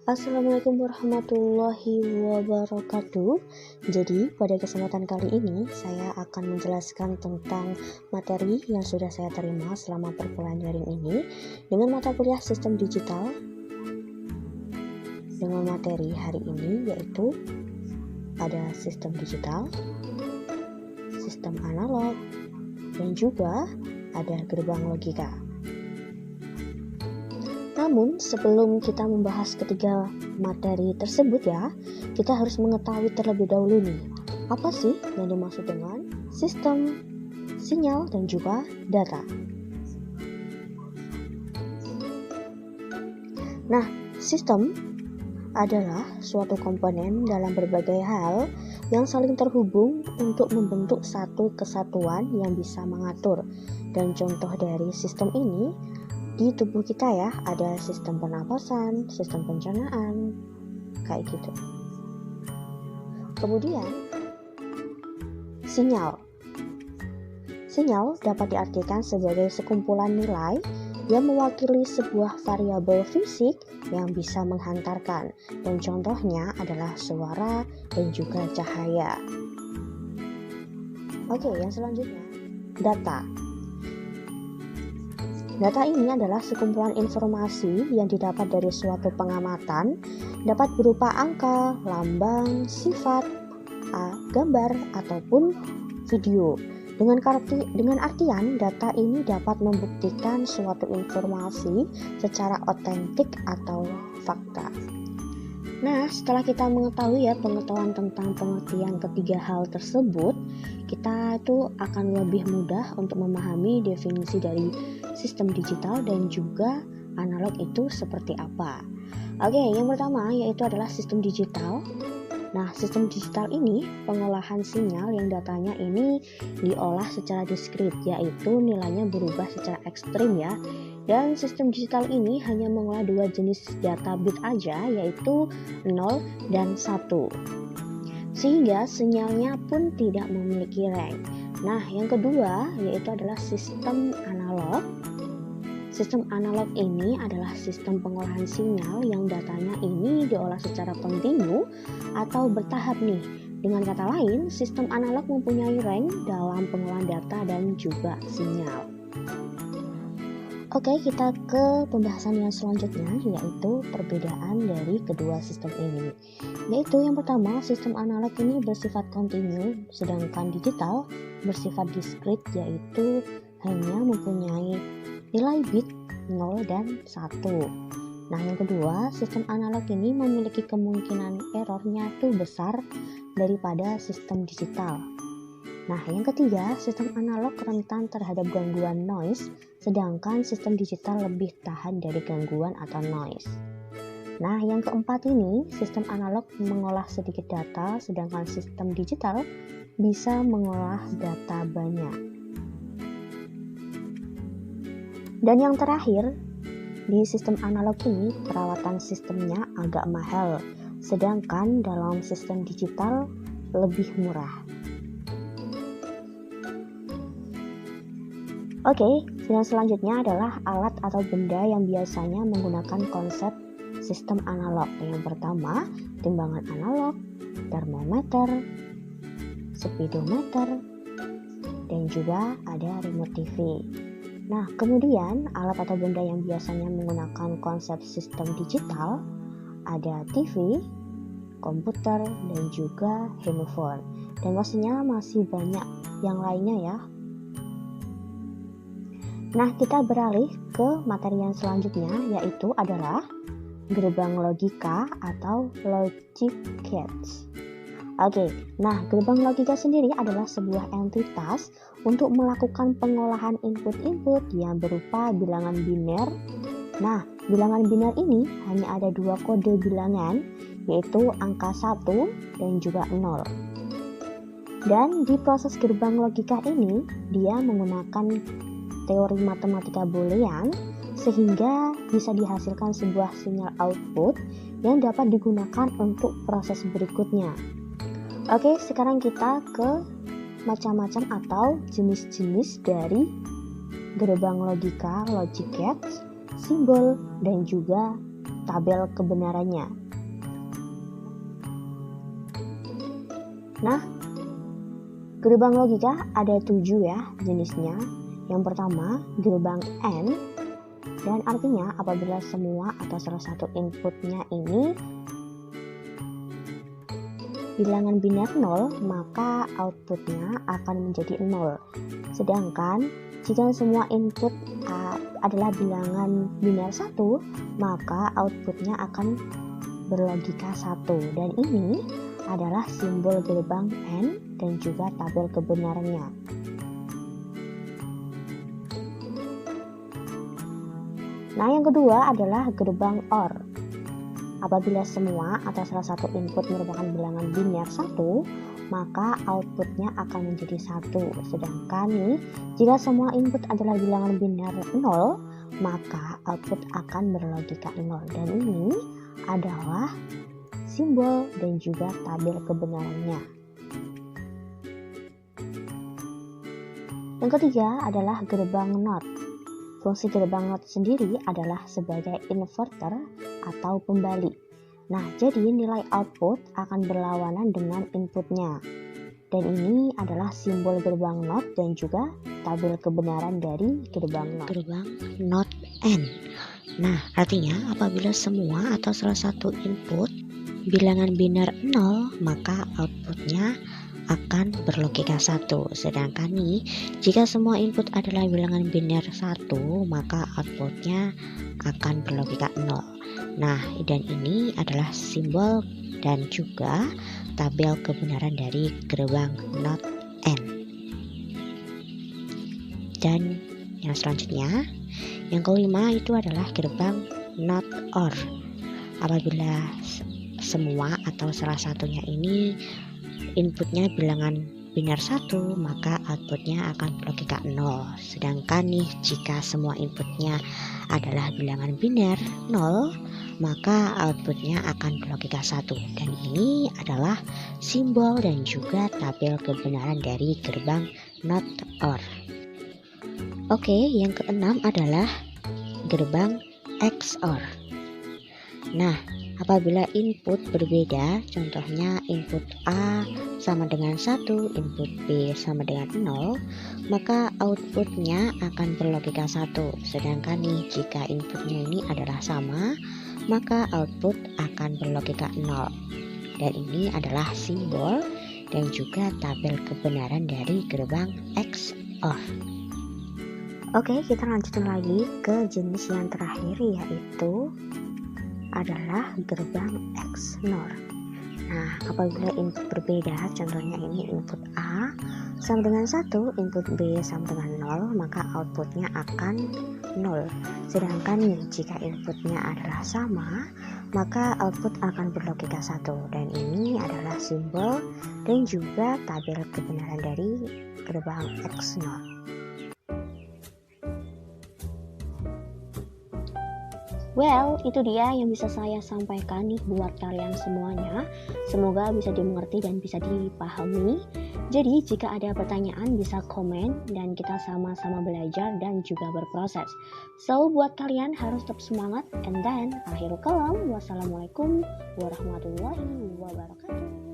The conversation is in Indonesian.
Assalamualaikum warahmatullahi wabarakatuh. Jadi pada kesempatan kali ini saya akan menjelaskan tentang materi yang sudah saya terima selama perkuliahan daring ini dengan mata kuliah sistem digital, dengan materi hari ini yaitu ada sistem digital, sistem analog, dan juga ada gerbang logika. Namun sebelum kita membahas ketiga materi tersebut ya, kita harus mengetahui terlebih dahulu nih, apa sih yang dimaksud dengan sistem, sinyal, dan juga data. Nah, sistem adalah suatu komponen dalam berbagai hal yang saling terhubung untuk membentuk satu kesatuan yang bisa mengatur. Dan contoh dari sistem ini di tubuh kita ya, ada sistem pernapasan, sistem pencernaan, kayak gitu. Kemudian sinyal. Sinyal dapat diartikan sebagai sekumpulan nilai yang mewakili sebuah variabel fisik yang bisa menghantarkan, dan contohnya adalah suara dan juga cahaya. Oke, yang selanjutnya, data. Data ini adalah sekumpulan informasi yang didapat dari suatu pengamatan, dapat berupa angka, lambang, sifat, gambar, ataupun video. Dengan artian, data ini dapat membuktikan suatu informasi secara otentik atau fakta. Nah, setelah kita mengetahui pengetahuan tentang pengertian ketiga hal tersebut, kita itu akan lebih mudah untuk memahami definisi dari sistem digital dan juga analog itu seperti apa. Oke, yang pertama yaitu adalah sistem digital. Nah, sistem digital ini pengolahan sinyal yang datanya ini diolah secara diskrit, yaitu nilainya berubah secara ekstrim ya. Dan sistem digital ini hanya mengolah dua jenis data bit aja, yaitu 0 dan 1. Sehingga sinyalnya pun tidak memiliki rank. Nah, yang kedua yaitu adalah sistem analog. Sistem analog ini adalah sistem pengolahan sinyal yang datanya ini diolah secara kontinu atau bertahap nih. Dengan kata lain, sistem analog mempunyai rank dalam pengolahan data dan juga sinyal. Oke, kita ke pembahasan yang selanjutnya, yaitu perbedaan dari kedua sistem ini. Yaitu yang pertama, sistem analog ini bersifat kontinu, sedangkan digital bersifat diskrit, yaitu hanya mempunyai nilai bit 0 dan 1. Nah, yang kedua, sistem analog ini memiliki kemungkinan errornya tuh besar daripada sistem digital. Nah, yang ketiga, sistem analog rentan terhadap gangguan noise, sedangkan sistem digital lebih tahan dari gangguan atau noise. Nah, yang keempat ini, sistem analog mengolah sedikit data, sedangkan sistem digital bisa mengolah data banyak. Dan yang terakhir, di sistem analog ini perawatan sistemnya agak mahal, sedangkan dalam sistem digital lebih murah. Oke, yang selanjutnya adalah alat atau benda yang biasanya menggunakan konsep sistem analog. Yang pertama, timbangan analog, termometer, speedometer, dan juga ada remote TV. Nah, kemudian alat atau benda yang biasanya menggunakan konsep sistem digital ada TV, komputer, dan juga handphone. Dan pastinya masih banyak yang lainnya ya. Nah, kita beralih ke materi yang selanjutnya, yaitu adalah gerbang logika atau logic gates. Oke, nah gerbang logika sendiri adalah sebuah entitas untuk melakukan pengolahan input-input yang berupa bilangan biner. Nah, bilangan biner ini hanya ada dua kode bilangan, yaitu angka 1 dan juga 0. Dan di proses gerbang logika ini, dia menggunakan teori matematika boolean sehingga bisa dihasilkan sebuah sinyal output yang dapat digunakan untuk proses berikutnya. Oke, sekarang kita ke macam-macam atau jenis-jenis dari gerbang logika, logic gates, simbol, dan juga tabel kebenarannya. Nah, gerbang logika ada 7 ya jenisnya. Yang pertama, gerbang AND, dan artinya apabila semua atau salah satu inputnya ini bilangan biner 0, maka outputnya akan menjadi 0. Sedangkan jika semua input adalah bilangan biner 1, maka outputnya akan berlogika 1. Dan ini adalah simbol gerbang AND dan juga tabel kebenarannya. Nah, yang kedua adalah gerbang OR. Apabila semua atau salah satu input merupakan bilangan biner 1, maka outputnya akan menjadi 1. Sedangkan nih, jika semua input adalah bilangan biner 0, maka output akan berlogika 0. Dan ini adalah simbol dan juga tabel kebenarannya. Yang ketiga adalah gerbang NOT. Fungsi gerbang NOT sendiri adalah sebagai inverter atau pembalik. Nah, jadi nilai output akan berlawanan dengan inputnya. Dan ini adalah simbol gerbang NOT dan juga tabel kebenaran dari gerbang NOT. Gerbang NOT AND. Nah, artinya apabila semua atau salah satu input bilangan biner 0, maka outputnya akan berlogika 1. Sedangkan nih, jika semua input adalah bilangan biner 1, maka outputnya akan berlogika 0. Nah, dan ini adalah simbol dan juga tabel kebenaran dari gerbang NOT AND. Dan yang selanjutnya, yang kelima itu adalah gerbang NOT OR. Apabila semua atau salah satunya ini inputnya bilangan biner 1, maka outputnya akan berlogika 0. Sedangkan nih, jika semua inputnya adalah bilangan biner 0, maka outputnya akan berlogika 1. Dan ini adalah simbol dan juga tabel kebenaran dari gerbang NOT OR. Oke, yang keenam adalah gerbang XOR. Nah, apabila input berbeda, contohnya input A sama dengan 1, input B sama dengan 0, maka outputnya akan berlogika 1. Sedangkan nih, jika inputnya ini adalah sama, maka output akan berlogika 0. Dan ini adalah simbol dan juga tabel kebenaran dari gerbang XOR. Oke, kita lanjutin lagi ke jenis yang terakhir, yaitu adalah gerbang XNOR. Nah, apabila input berbeda, contohnya ini input A sama dengan 1, input B sama dengan 0, maka outputnya akan 0. Sedangkan nih, jika inputnya adalah sama, maka output akan berlogika 1. Dan ini adalah simbol dan juga tabel kebenaran dari gerbang XNOR. Well, itu dia yang bisa saya sampaikan nih buat kalian semuanya. Semoga bisa dimengerti dan bisa dipahami. Jadi, jika ada pertanyaan bisa komen dan kita sama-sama belajar dan juga berproses. So, buat kalian harus tetap semangat. And then, akhirul kalam. Wassalamualaikum warahmatullahi wabarakatuh.